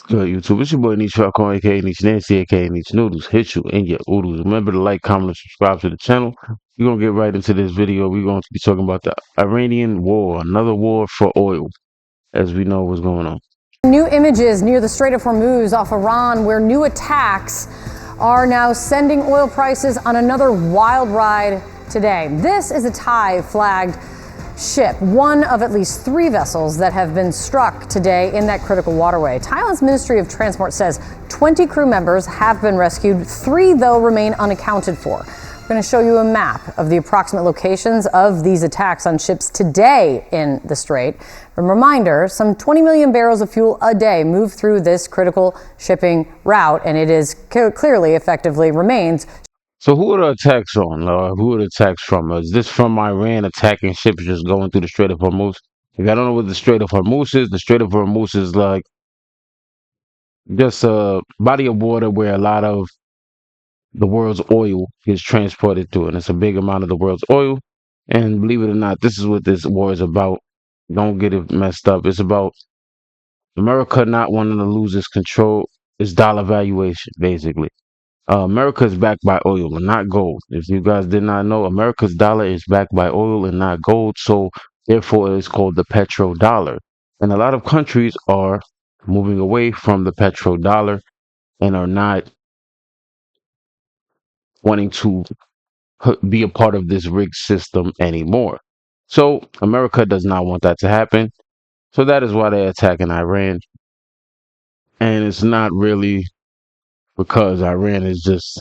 Good YouTube. It's your boy Niche Falcon, aka Niche Nancy, aka Niche Noodles. Hit you in your oodles. Remember to like, comment, and subscribe to the channel. We're gonna get right into this video. We're going to be talking about the Iranian war, another war for oil, as we know what's going on. New images near the Strait of Hormuz off Iran, where new attacks are now sending oil prices on another wild ride today. This is a Thai flagged ship, one of at least 3 vessels that have been struck today in that critical waterway. Thailand's Ministry of Transport says 20 crew members have been rescued. 3, though, remain unaccounted for. We're going to show you a map of the approximate locations of these attacks on ships today in the Strait. A reminder, some 20 million barrels of fuel a day move through this critical shipping route, and it is clearly, effectively remains. So who are the attacks on? Who are the attacks from? Is this from Iran attacking ships just going through the Strait of Hormuz? If I don't know what the Strait of Hormuz is, the Strait of Hormuz is like just a body of water where a lot of the world's oil is transported through, and it's a big amount of the world's oil. And believe it or not, this is what this war is about. Don't get it messed up. It's about America not wanting to lose its control, its dollar valuation, basically. America is backed by oil and not gold. If you guys did not know, America's dollar is backed by oil and not gold, so therefore it's called the Petro Dollar. And a lot of countries are moving away from the Petro Dollar and are not wanting to be a part of this rigged system anymore. So America does not want that to happen. So that is why they're attacking Iran. And it's not really because Iran is just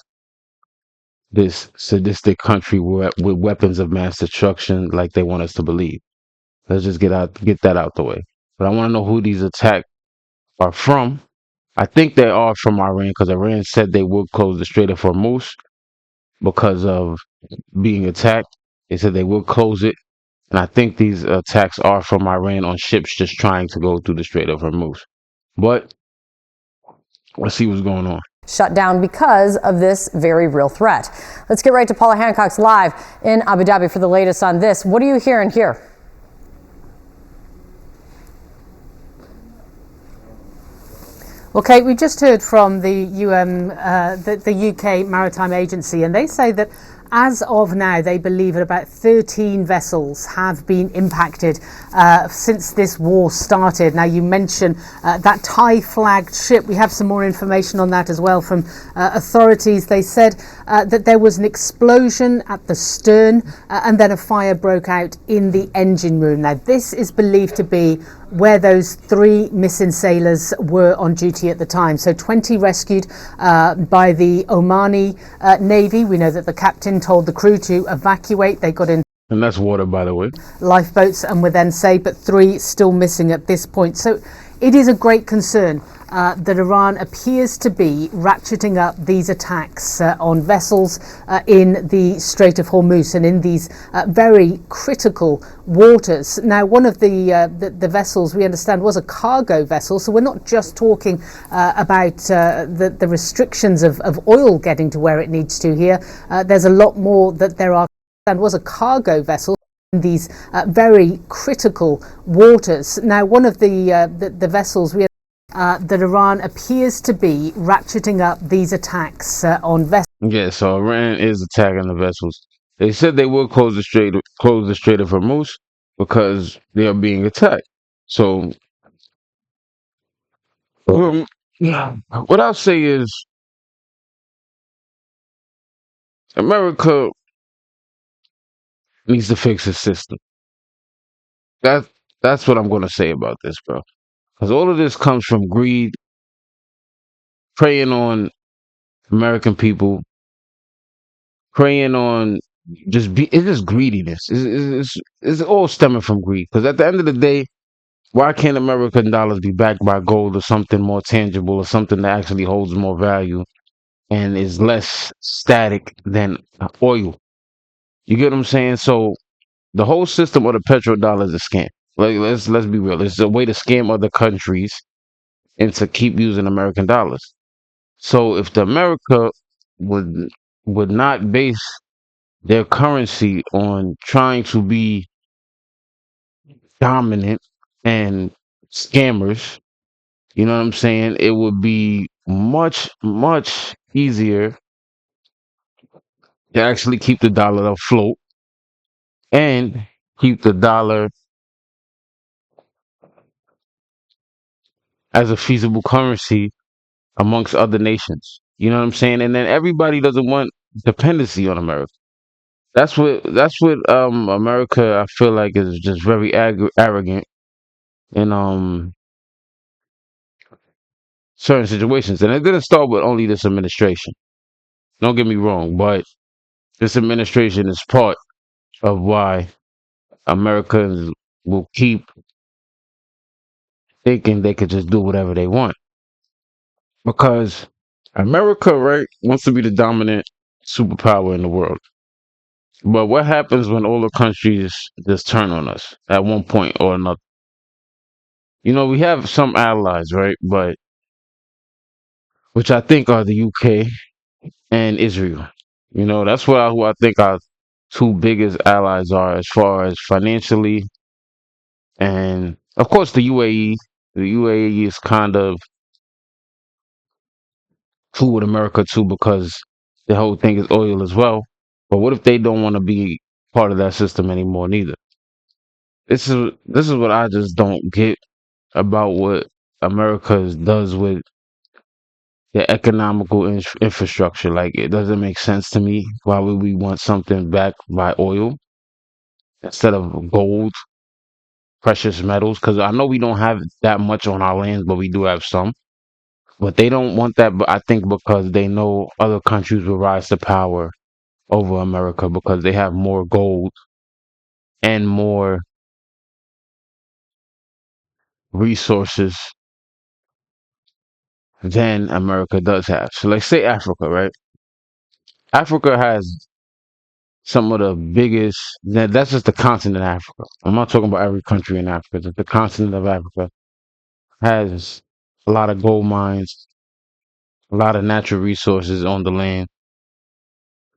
this sadistic country with weapons of mass destruction like they want us to believe. Let's just get that out the way. But I want to know who these attacks are from. I think they are from Iran because Iran said they would close the Strait of Hormuz because of being attacked. They said they will close it. And I think these attacks are from Iran on ships just trying to go through the Strait of Hormuz. But let's see what's going on. Shut down because of this very real threat. Let's get right to Paula Hancock's live in Abu Dhabi for the latest on this. What are you hearing here? Well, Kate, we just heard from the UK Maritime Agency, and they say that as of now, they believe that about 13 vessels have been impacted since this war started. Now, you mentioned that Thai flagged ship. We have some more information on that as well from authorities. They said that there was an explosion at the stern and then a fire broke out in the engine room. Now, this is believed to be where those 3 missing sailors were on duty at the time. So 20 rescued by the Omani Navy. We know that the captain told the crew to evacuate. They got in. And that's water, by the way. Lifeboats and were then saved, but 3 still missing at this point. So it is a great concern that Iran appears to be ratcheting up these attacks on vessels in the Strait of Hormuz and in these very critical waters. Now, one of the vessels we understand was a cargo vessel, so we're not just talking about the restrictions of oil getting to where it needs to here. There's a lot more that there are, and was a cargo vessel in these very critical waters. Now, one of the vessels we that Iran appears to be ratcheting up these attacks on vessels. Yeah, so Iran is attacking the vessels. They said they will close the Strait of Hormuz because they are being attacked. So, yeah, what I'll say is America needs to fix the system. That that's what I'm going to say about this, bro. Because all of this comes from greed, preying on American people, preying on it's just greediness. It's all stemming from greed. Because at the end of the day, why can't American dollars be backed by gold or something more tangible or something that actually holds more value and is less static than oil? You get what I'm saying? So the whole system of the petrodollar is a scam. Like let's be real. It's a way to scam other countries and to keep using American dollars. So if the America would not base their currency on trying to be dominant and scammers, You know what I'm saying? It would be much, much easier to actually keep the dollar afloat and keep the dollar as a feasible currency amongst other nations. You know what I'm saying? And then everybody doesn't want dependency on America. That's what America I feel like is just very arrogant in certain situations. And it didn't start with only this administration. Don't get me wrong, but this administration is part of why Americans will keep thinking they could just do whatever they want. Because America, right, wants to be the dominant superpower in the world. But what happens when all the countries just turn on us at one point or another? You know, we have some allies, right? But which I think are the UK and Israel. You know, that's who I think our two biggest allies are as far as financially, and of course the UAE. The UAE is kind of cool with America too because the whole thing is oil as well. But what if they don't want to be part of that system anymore neither? This is what I just don't get about what America does with the economical infrastructure. Like it doesn't make sense to me. Why would we want something backed by oil instead of gold, precious metals? Because I know we don't have that much on our lands, but we do have some. But they don't want that. But I think because they know other countries will rise to power over America because they have more gold and more resources than America does have. So, like, say Africa, right? Africa has some of the biggest. That's just the continent of Africa. I'm not talking about every country in Africa. Just the continent of Africa has a lot of gold mines, a lot of natural resources on the land,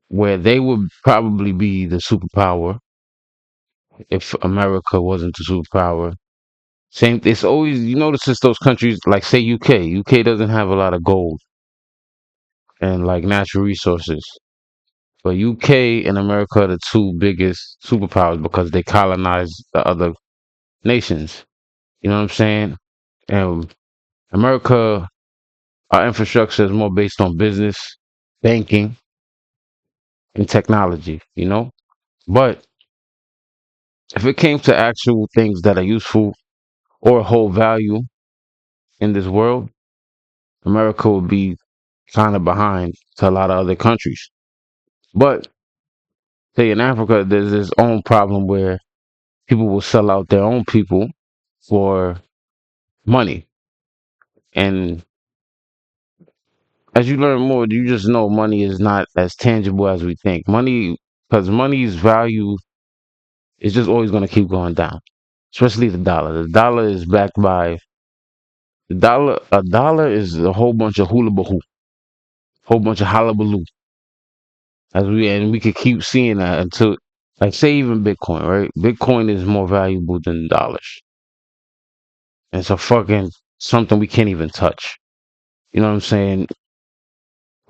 where they would probably be the superpower if America wasn't the superpower. Same. It's always you notice it's those countries like say UK. UK doesn't have a lot of gold and like natural resources. But UK and America are the two biggest superpowers because they colonize the other nations. You know what I'm saying? And America, our infrastructure is more based on business, banking, and technology, you know? But if it came to actual things that are useful or hold value in this world, America would be kind of behind to a lot of other countries. But say in Africa, there's this own problem where people will sell out their own people for money. And as you learn more, you just know money is not as tangible as we think. Money, because money's value is just always going to keep going down, especially the dollar. The dollar is backed by the dollar. A dollar is a whole bunch of hula bahoo, whole bunch of hullabaloo. And we could keep seeing that until, like, say even Bitcoin, right? Bitcoin is more valuable than dollars. It's a fucking something we can't even touch. You know what I'm saying?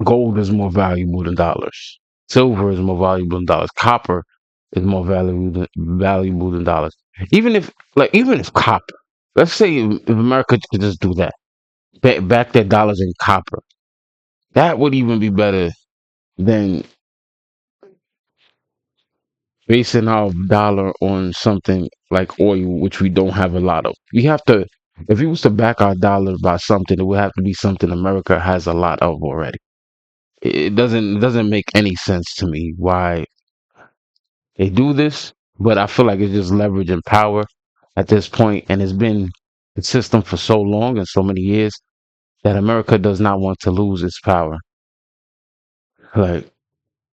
Gold is more valuable than dollars. Silver is more valuable than dollars. Copper is more valuable than dollars. Even if copper, let's say if America could just do that, back their dollars in copper, that would even be better than basing our dollar on something like oil, which we don't have a lot of. We have to, if we was to back our dollar by something, it would have to be something America has a lot of already. It doesn't make any sense to me why they do this, but I feel like it's just leverage and power at this point, and it's been the system for so long and so many years that America does not want to lose its power. Like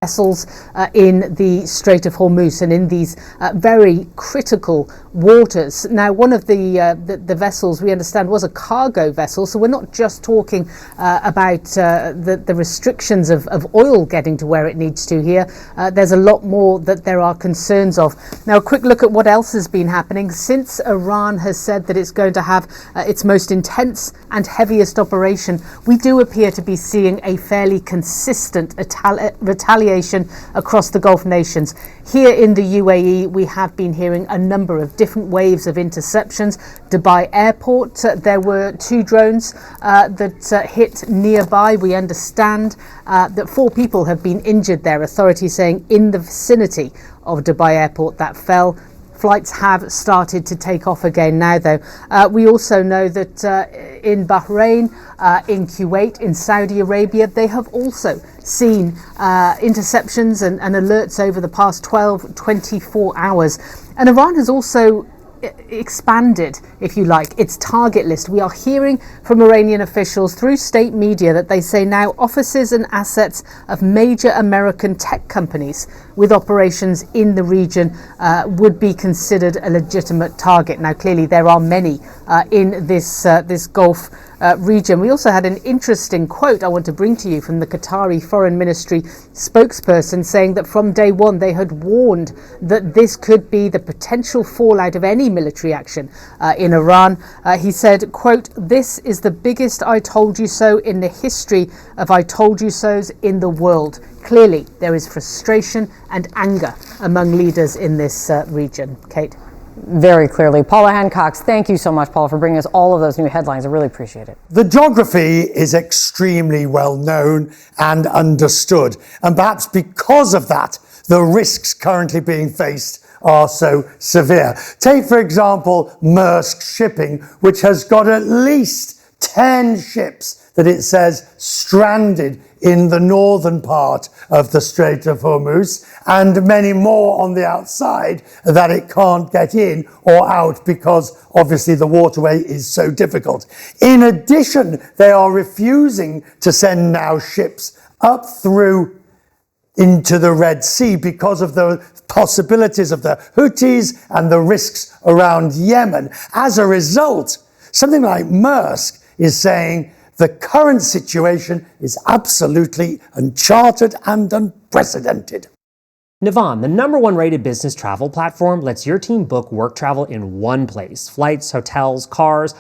vessels in the Strait of Hormuz and in these very critical waters. Now, one of the vessels we understand was a cargo vessel, so we're not just talking about the restrictions of oil getting to where it needs to here. There's a lot more that there are concerns of. Now, a quick look at what else has been happening since Iran has said that it's going to have its most intense and heaviest operation. We do appear to be seeing a fairly consistent retaliation across the Gulf nations. Here in the UAE, we have been hearing a number of different waves of interceptions. Dubai Airport, there were 2 drones that hit nearby. We understand that 4 people have been injured there, authorities saying in the vicinity of Dubai Airport that fell. Flights have started to take off again now, though. We also know that in Bahrain, in Kuwait, in Saudi Arabia, they have also seen interceptions and alerts over the past 24 hours. And Iran has also expanded, if you like, its target list. We are hearing from Iranian officials through state media that they say now offices and assets of major American tech companies with operations in the region would be considered a legitimate target. Now, clearly, there are many in this Gulf region. We also had an interesting quote I want to bring to you from the Qatari Foreign Ministry spokesperson saying that from day one they had warned that this could be the potential fallout of any military action in Iran. He said, quote, "This is the biggest I told you so in the history of I told you so's in the world." Clearly, there is frustration and anger among leaders in this region. Kate. Very clearly. Paula Hancock, thank you so much, Paula, for bringing us all of those new headlines. I really appreciate it. The geography is extremely well known and understood. And perhaps because of that, the risks currently being faced are so severe. Take, for example, Maersk Shipping, which has got at least 10 ships that it says stranded in the northern part of the Strait of Hormuz, and many more on the outside that it can't get in or out because obviously the waterway is so difficult. In addition, they are refusing to send now ships up through into the Red Sea because of the possibilities of the Houthis and the risks around Yemen. As a result, something like Maersk is saying the current situation is absolutely uncharted and unprecedented. Navan, the #1 rated business travel platform, lets your team book work travel in one place. Flights, hotels, cars.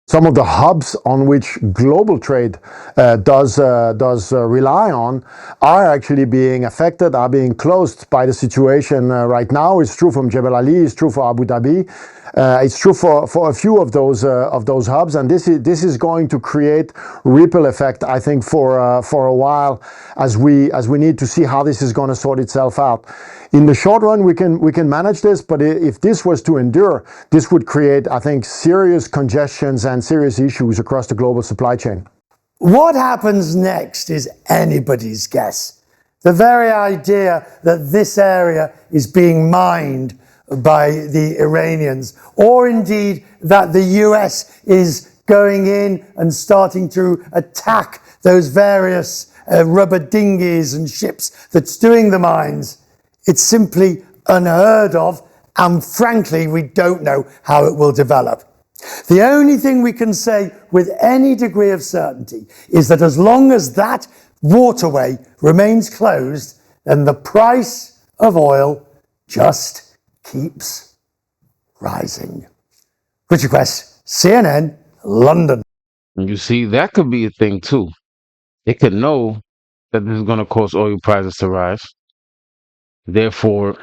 Some of the hubs on which global trade does rely on are actually being affected, are being closed by the situation right now. It's true from Jebel Ali, it's true for Abu Dhabi. It's true for a few of those hubs, and this is going to create ripple effect, I think, for a while, as we need to see how this is going to sort itself out. In the short run, we can manage this, but if this was to endure, this would create, I think, serious congestions and serious issues across the global supply chain. What happens next is anybody's guess. The very idea that this area is being mined by the Iranians, or indeed that the US is going in and starting to attack those various rubber dinghies and ships that's doing the mines, it's simply unheard of, and frankly, we don't know how it will develop. The only thing we can say with any degree of certainty is that as long as that waterway remains closed, then the price of oil just keeps rising. Richard Quest, CNN, London. You see, that could be a thing too. It could know that this is going to cause oil prices to rise, therefore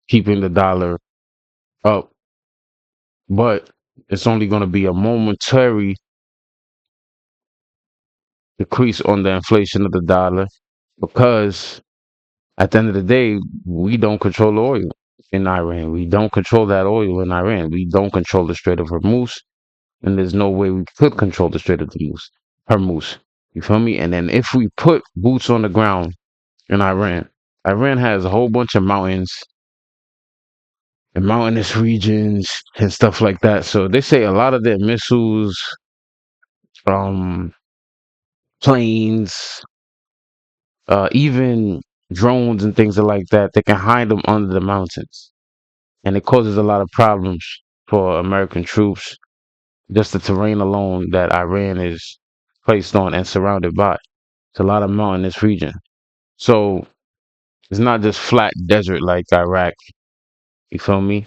keeping the dollar up. But it's only going to be a momentary decrease on the inflation of the dollar, because at the end of the day, we don't control the oil in Iran. We don't control that oil in Iran. We don't control the Strait of Hormuz, and there's no way we could control the Strait of Hormuz. You feel me? And then if we put boots on the ground in Iran, Iran has a whole bunch of mountains and mountainous regions and stuff like that. So they say a lot of their missiles, planes, even drones and things like that. They can hide them under the mountains, and it causes a lot of problems for American troops. Just the terrain alone that Iran is placed on and surrounded by. It's a lot of mountainous region. So it's not just flat desert like Iraq. You feel me?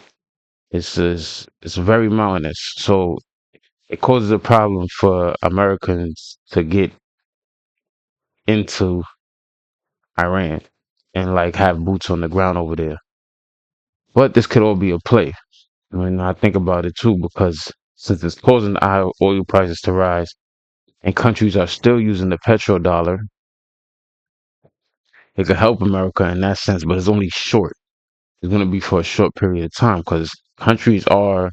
It's very mountainous. So it causes a problem for Americans to get into Iran and like have boots on the ground over there. But this could all be a play. I mean, I think about it too because since it's causing the oil prices to rise and countries are still using the petrodollar, it could help America in that sense, but it's only short. It's going to be for a short period of time because countries are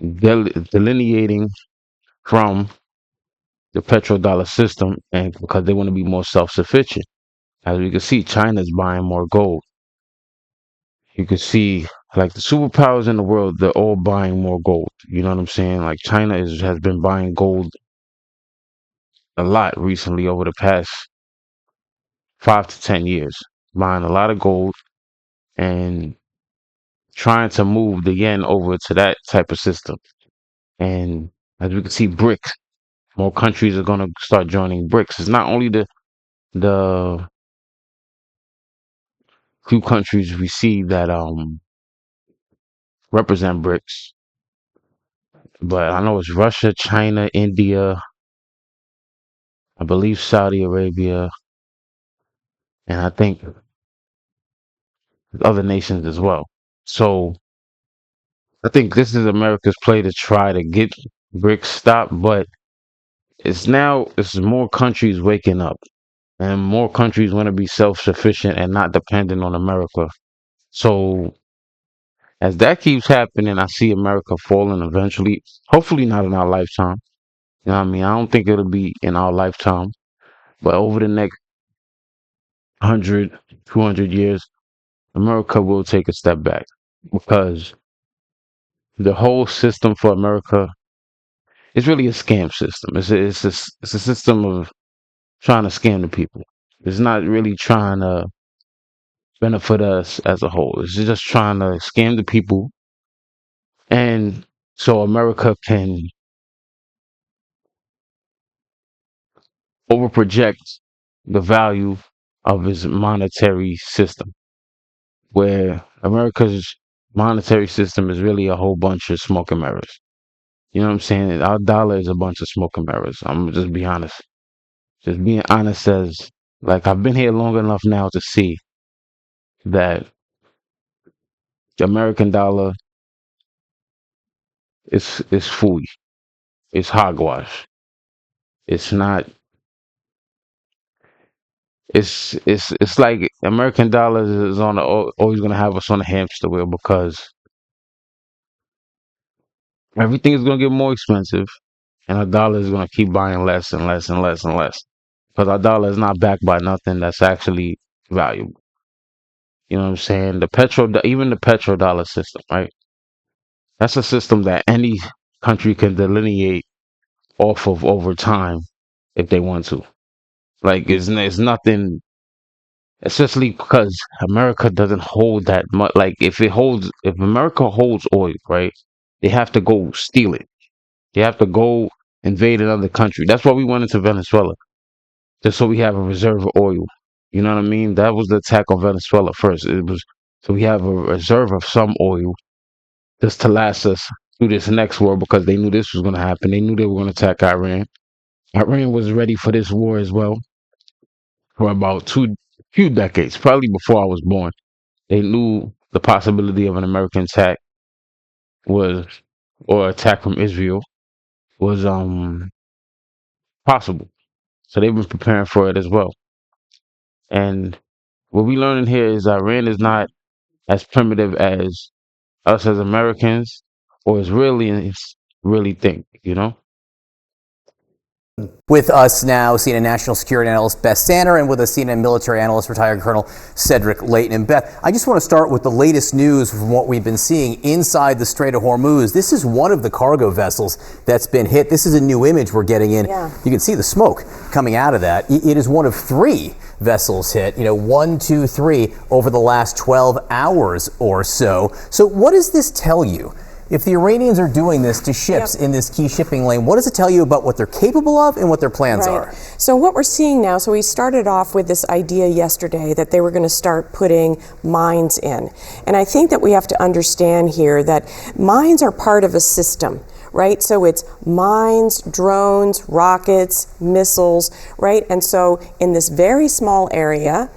delineating from the petrodollar system and because they want to be more self-sufficient. As we can see, China's buying more gold. You can see like the superpowers in the world, they're all buying more gold. You know what I'm saying? Like China has been buying gold a lot recently over the past 5 to 10 years, buying a lot of gold and trying to move the yen over to that type of system. And as we can see, BRICS, more countries are going to start joining BRICS. It's not only the few countries we see that represent BRICS, but I know it's Russia, China, India, I believe Saudi Arabia, and I think other nations as well. So I think this is America's play to try to get BRICS stopped, but it's more countries waking up and more countries want to be self-sufficient and not dependent on America. So as that keeps happening, I see America falling eventually. Hopefully not in our lifetime. You know what I mean? I don't think it'll be in our lifetime, but over the next 100, 200 years, America will take a step back because the whole system for America is really a scam system. It's a system of trying to scam the people. It's not really trying to benefit us as a whole. It's just trying to scam the people, and so America can overproject the value of its monetary system, where America's monetary system is really a whole bunch of smoke and mirrors. You know what I'm saying? Our dollar is a bunch of smoke and mirrors. I'm gonna just be honest. Just being honest as like I've been here long enough now to see that the American dollar is fooey. It's hogwash. It's not. It's like American dollars is on the always gonna have us on a hamster wheel because everything is gonna get more expensive, and our dollar is gonna keep buying less and less and less and less because our dollar is not backed by nothing that's actually valuable. You know what I'm saying? Even the petrodollar system, right? That's a system that any country can delineate off of over time if they want to. Like it's nothing, especially because America doesn't hold that much. Like if America holds oil, right? They have to go steal it. They have to go invade another country. That's why we went into Venezuela, just so we have a reserve of oil. You know what I mean? That was the attack on Venezuela first. It was so we have a reserve of some oil just to last us through this next war because they knew this was going to happen. They knew they were going to attack Iran. Iran was ready for this war as well for about few decades, probably before I was born. They knew the possibility of an American attack was or attack from Israel was possible. So they've been preparing for it as well. And what we learning here is Iran is not as primitive as us as Americans or as really think, you know? With us now, CNN national security analyst Beth Sander, and with us, CNN military analyst, retired Colonel Cedric Leighton. And Beth, I just want to start with the latest news from what we've been seeing inside the Strait of Hormuz. This is one of the cargo vessels that's been hit. This is a new image we're getting in. Yeah. You can see the smoke coming out of that. It is one of 3 vessels hit, 1, 2, 3 over the last 12 hours or so. So what does this tell you? If the Iranians are doing this to ships in this key shipping lane, what does it tell you about what they're capable of and what their plans are? So what we're seeing now, so we started off with this idea yesterday that they were going to start putting mines in. And I think that we have to understand here that mines are part of a system. Right? So it's mines, drones, rockets, missiles, right? And so in this very small area,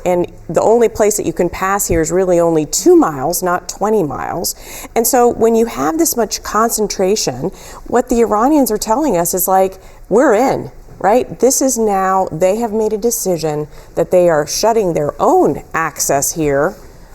and the only place that you can pass here is really only 2 miles, not 20 miles. And so when you have this much concentration, what the Iranians are telling us is like, we're in, right? This is now, they have made a decision that they are shutting their own access here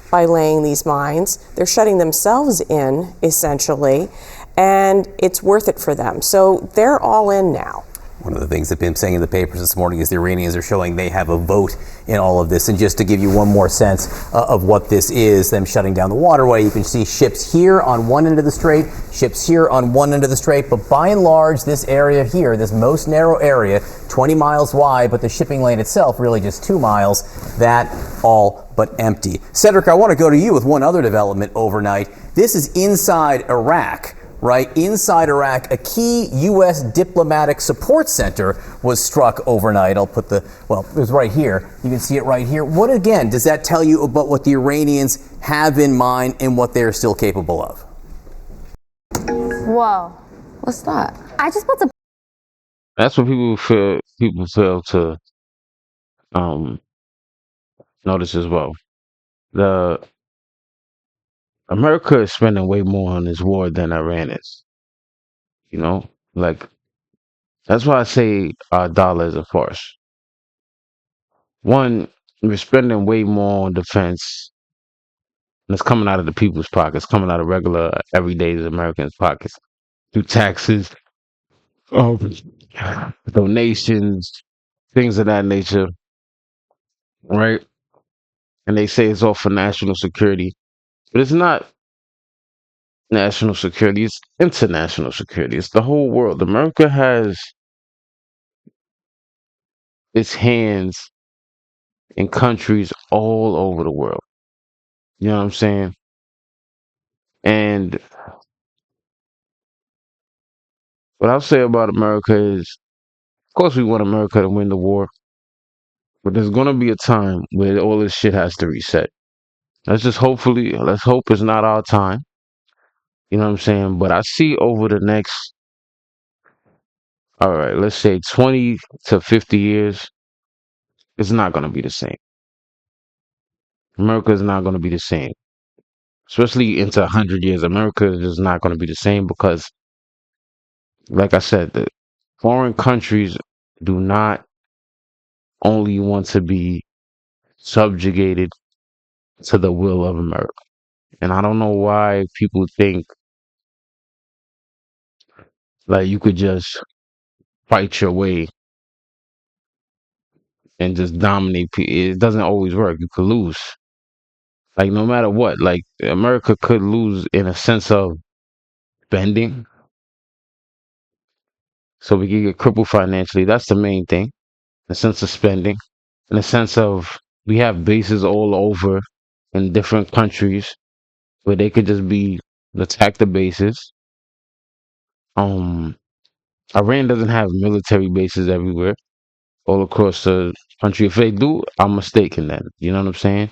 by laying these mines. They're shutting themselves in, essentially, and it's worth it for them. So they're all in now. One of the things that been saying in the papers this morning is the Iranians are showing they have a vote in all of this. And just to give you one more sense of what this is, them shutting down the waterway, you can see ships here on one end of the strait, ships here on one end of the strait. But by and large, this area here, this most narrow area, 20 miles wide, but the shipping lane itself really just 2 miles, that all but empty. Cedric, I want to go to you with one other development overnight. This is inside Iraq. Right inside Iraq, a key U.S. diplomatic support center was struck overnight. I'll put it was right here. You can see it right here. What, again, does that tell you about what the Iranians have in mind and what they're still capable of? Whoa. What's that? I just put the. That's what people fail to notice as well. The America is spending way more on this war than Iran is. Like, that's why I say our dollar is a farce. One, we're spending way more on defense, and it's coming out of the people's pockets, coming out of regular, everyday Americans' pockets through taxes, um, donations, things of that nature, right? And they say it's all for national security, but it's not national security, it's international security. It's the whole world. America has its hands in countries all over the world. You know what I'm saying? And what I'll say about America is, of course, we want America to win the war, but there's going to be a time where all this shit has to reset. Let's hope it's not our time. You know what I'm saying? But I see over the next, all right, let's say 20 to 50 years, it's not going to be the same. America is not going to be the same. Especially into 100 years, America is just not going to be the same because, like I said, the foreign countries do not only want to be subjugated to the will of America. And I don't know why people think like you could just fight your way and just dominate people. It doesn't always work. You could lose. Like no matter what, like America could lose in a sense of spending. So we could get crippled financially. That's the main thing. A sense of spending. In a sense of we have bases all over in different countries where they could just be attack the bases. Um Iran doesn't have military bases everywhere, all across the country. If they do, I'm mistaken then. You know what I'm saying?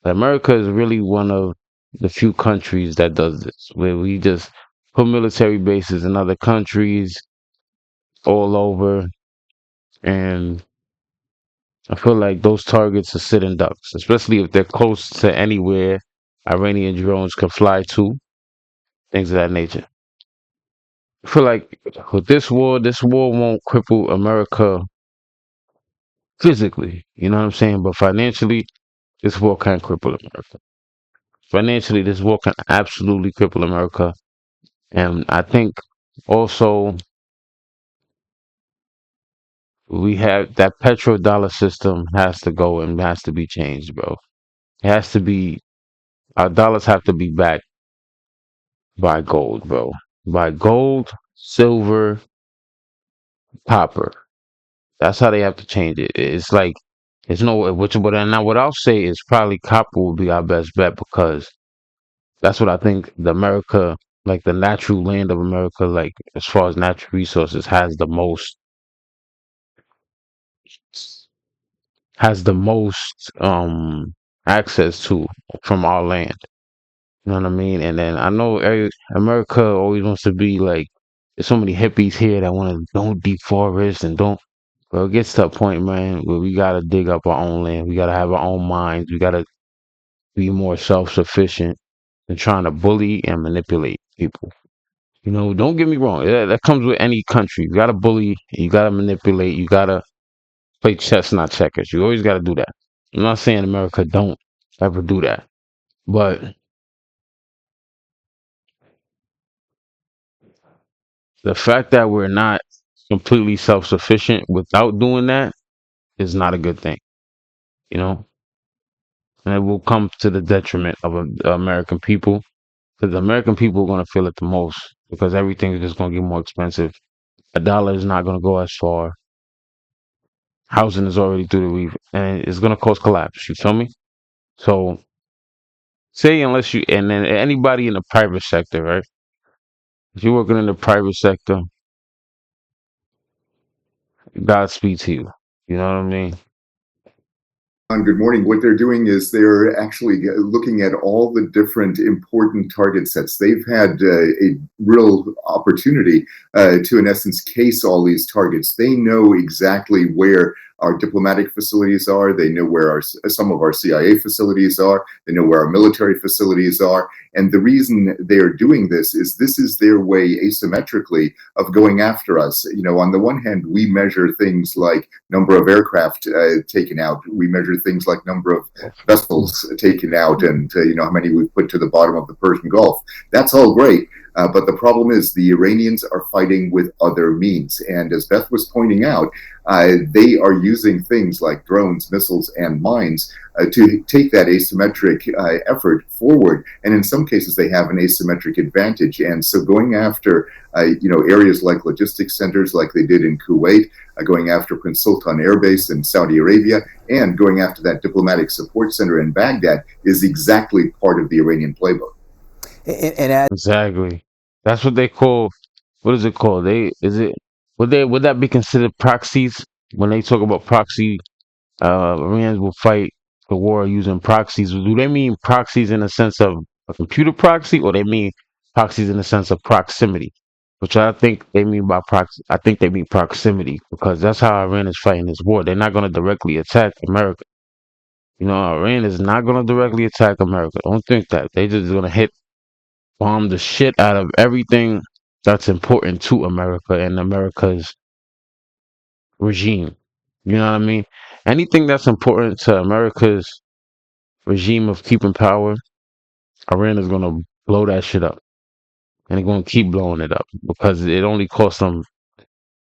But America is really one of the few countries that does this, where we just put military bases in other countries all over. And I feel like those targets are sitting ducks, especially if they're close to anywhere Iranian drones can fly to, things of that nature. I feel like with this war won't cripple America physically, you know what I'm saying? But financially, this war can cripple America. Financially, this war can absolutely cripple America. And I think also We have that Petro Dollar system has to go and has to be changed, bro. It has to be our dollars have to be backed by gold, bro. By gold, silver, copper. That's how they have to change it. It's like it's no which but now what I'll say is probably copper will be our best bet because that's what I think the America, like the natural land of America, like as far as natural resources, has the most access to from our land. You know what I mean? And then I know America always wants to be like there's so many hippies here that want to don't deforest and don't. Well, it gets to a point, man, where we gotta dig up our own land. We gotta have our own minds. We gotta be more self-sufficient than trying to bully and manipulate people. You know, don't get me wrong. That comes with any country. You gotta bully. You gotta manipulate. You gotta play chess, not checkers. You always gotta do that. I'm not saying America don't ever do that, but the fact that we're not completely self-sufficient without doing that is not a good thing. You know, and it will come to the detriment of the American people because the American people are going to feel it the most because everything is just going to get more expensive. A dollar is not going to go as far. Housing is already through the roof, and it's going to cause collapse. You feel me? So, say unless you and then anybody in the private sector, right? If you're working in the private sector, Godspeed to you. You know what I mean? Good morning. What they're doing is they're actually looking at all the different important target sets. They've had a real opportunity to, in essence, case all these targets. They know exactly where our diplomatic facilities are. They know where some of our CIA facilities are. They know where our military facilities are. And the reason they are doing this is their way asymmetrically of going after us. You know, on the one hand, we measure things like number of aircraft taken out. We measure things like number of vessels taken out and, you know, how many we've put to the bottom of the Persian Gulf. That's all great. But the problem is the Iranians are fighting with other means. And as Beth was pointing out, they are using things like drones, missiles, and mines to take that asymmetric effort forward. And in some cases, they have an asymmetric advantage. And so going after, you know, areas like logistics centers like they did in Kuwait, going after Prince Sultan Air Base in Saudi Arabia, and going after that diplomatic support center in Baghdad is exactly part of the Iranian playbook. Exactly. That's what they call. What is it called? Would that be considered proxies when they talk about proxy? Iranians will fight the war using proxies. Do they mean proxies in the sense of a computer proxy, or they mean proxies in the sense of proximity? Which I think they mean by proxy. I think they mean proximity because that's how Iran is fighting this war. They're not going to directly attack America. You know, Iran is not going to directly attack America. Don't think that. They just going to bomb the shit out of everything that's important to America and America's regime. You know what I mean? Anything that's important to America's regime of keeping power, Iran is gonna blow that shit up. And they're gonna keep blowing it up because it only costs them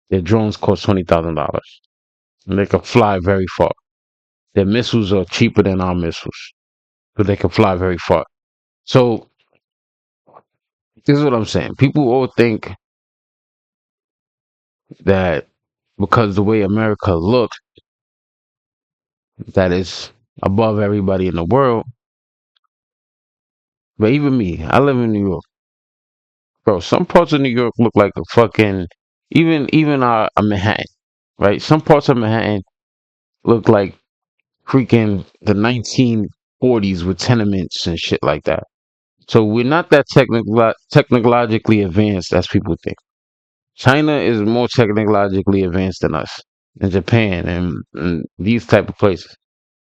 their drones cost $20,000. And they can fly very far. Their missiles are cheaper than our missiles. But they can fly very far. So this is what I'm saying. People all think that because the way America looks, that is above everybody in the world. But even me, I live in New York. Bro, some parts of New York look like a fucking even Manhattan, right? Some parts of Manhattan look like freaking the 1940s with tenements and shit like that. So we're not that technologically advanced as people think. China is more technologically advanced than us, and Japan and these type of places.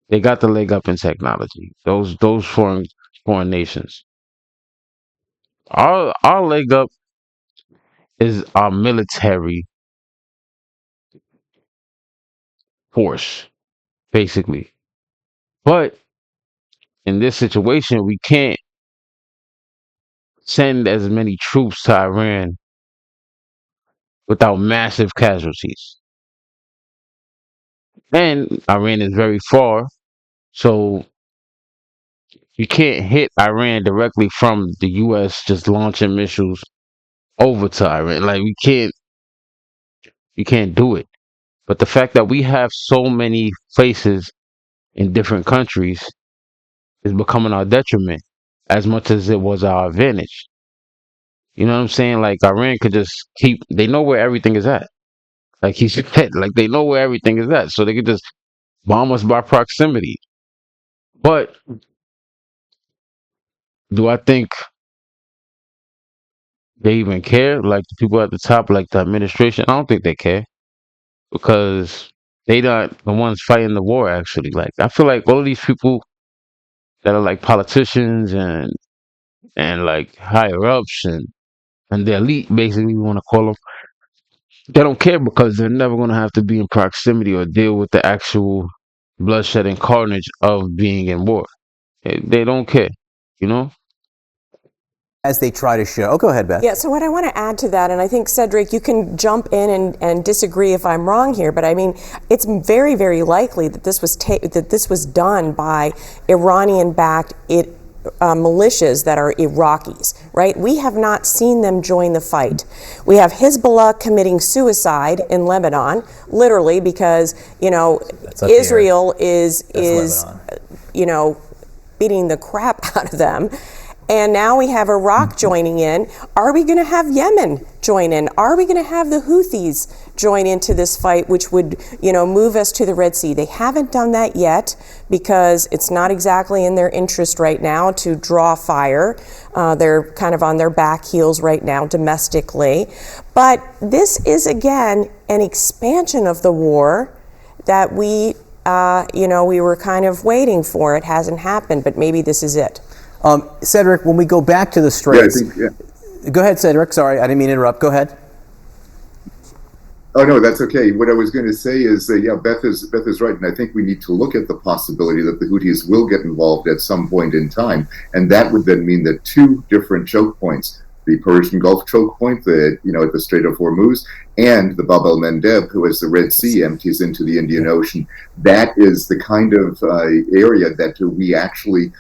They got the leg up in technology. Those foreign nations. Our leg up is our military force, basically. But in this situation, we can't send as many troops to Iran without massive casualties. And Iran is very far, so you can't hit Iran directly from the US just launching missiles over to Iran. Like you can't do it. But the fact that we have so many places in different countries is becoming our detriment as much as it was our advantage. You know what I'm saying? Like Iran could just they know where everything is at. Like he said, like they know where everything is at. So they could just bomb us by proximity. But do I think they even care? Like the people at the top, like the administration, I don't think they care because they not the ones fighting the war actually. Like I feel like all of these people that are like politicians and like higher ups and the elite basically we want to call them, they don't care because they're never going to have to be in proximity or deal with the actual bloodshed and carnage of being in war. They don't care, you know? As they try to show. Oh, go ahead, Beth. Yeah, so what I want to add to that, and I think, Cedric, you can jump in and disagree if I'm wrong here, but I mean, it's very, very likely that this was done by Iranian-backed militias that are Iraqis, right? We have not seen them join the fight. We have Hezbollah committing suicide in Lebanon, literally because, Israel is beating the crap out of them. And now we have Iraq joining in. Are we going to have Yemen join in? Are we going to have the Houthis join into this fight, which would, move us to the Red Sea? They haven't done that yet because it's not exactly in their interest right now to draw fire. They're kind of on their back heels right now domestically. But this is, again, an expansion of the war that we were kind of waiting for. It hasn't happened, but maybe this is it. Cedric, when we go back to the Straits, go ahead, Cedric. Sorry, I didn't mean to interrupt. Go ahead. Oh no, that's okay. What I was going to say is, Beth is right, and I think we need to look at the possibility that the Houthis will get involved at some point in time, and that would then mean that two different choke points. The Persian Gulf choke point, at the Strait of Hormuz, and the Bab el-Mandeb, who, as the Red Sea empties into the Indian Ocean. That is the kind of area that we actually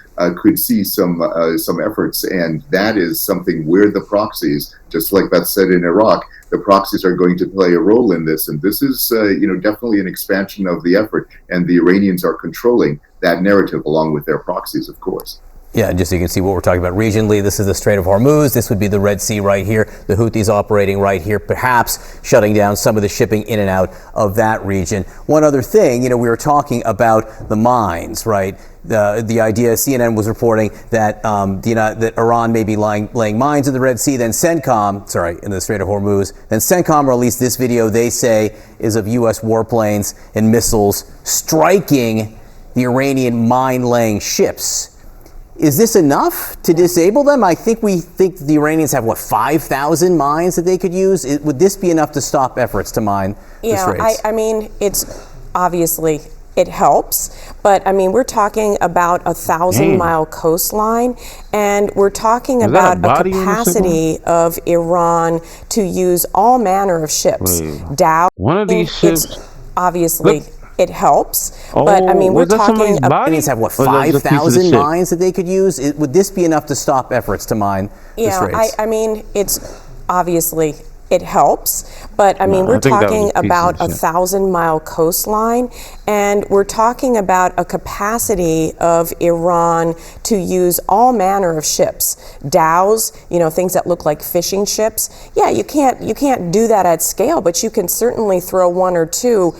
could see some efforts, and that is something where the proxies, just like Beth said in Iraq, the proxies are going to play a role in this, and this is definitely an expansion of the effort, and the Iranians are controlling that narrative along with their proxies, of course. Yeah, and just so you can see what we're talking about regionally, this is the Strait of Hormuz. This would be the Red Sea right here. The Houthis operating right here, perhaps shutting down some of the shipping in and out of that region. One other thing, we were talking about the mines, right? The idea, CNN was reporting that that Iran may be laying mines in the Red Sea. Then CENTCOM, in the Strait of Hormuz. Then CENTCOM released this video they say is of U.S. warplanes and missiles striking the Iranian mine-laying ships. Is this enough to disable them? We think the Iranians have, 5,000 mines that they could use? Would this be enough to stop efforts to mine the Straits? I mean, it's obviously, it helps, but we're talking about a 1,000-mile coastline, and we're talking about a capacity of Iran to use all manner of ships. One of these ships, it's obviously... It helps, but we're talking about... Iranians have 5,000 mines that they could use? Would this be enough to stop efforts to mine the Straits? It's obviously, it helps, but we're talking about a 1,000-mile coastline, and we're talking about a capacity of Iran to use all manner of ships, dhows, things that look like fishing ships. Yeah, you can't do that at scale, but you can certainly throw one or two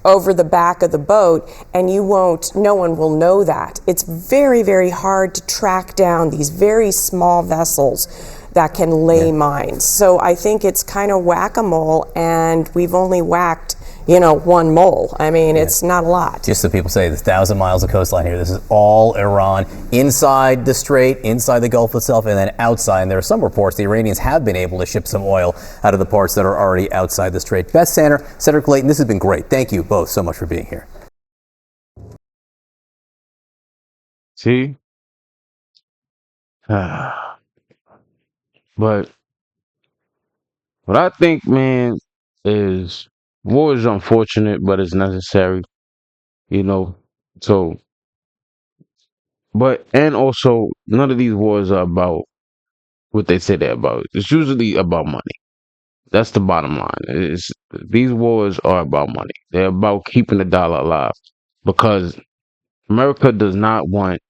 over the back of the boat, and no one will know that. It's very, very hard to track down these very small vessels that can lay mines. So I think it's kind of whack-a-mole, and we've only whacked, one mole. It's not a lot. Just so people say, there's 1,000 miles of coastline here. This is all Iran, inside the Strait, inside the Gulf itself, and then outside. And there are some reports the Iranians have been able to ship some oil out of the parts that are already outside the Strait. Beth Sander, Cedric Layton, this has been great. Thank you both so much for being here. see? But what I think, man, is war is unfortunate, but it's necessary. you know. So, but and also none of these wars are about what they say they're about. It's usually about money. That's the bottom line. These wars are about money. They're about keeping the dollar alive because America does not want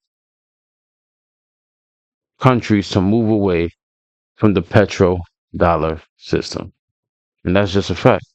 countries to move away from the petro dollar system. And that's just a fact.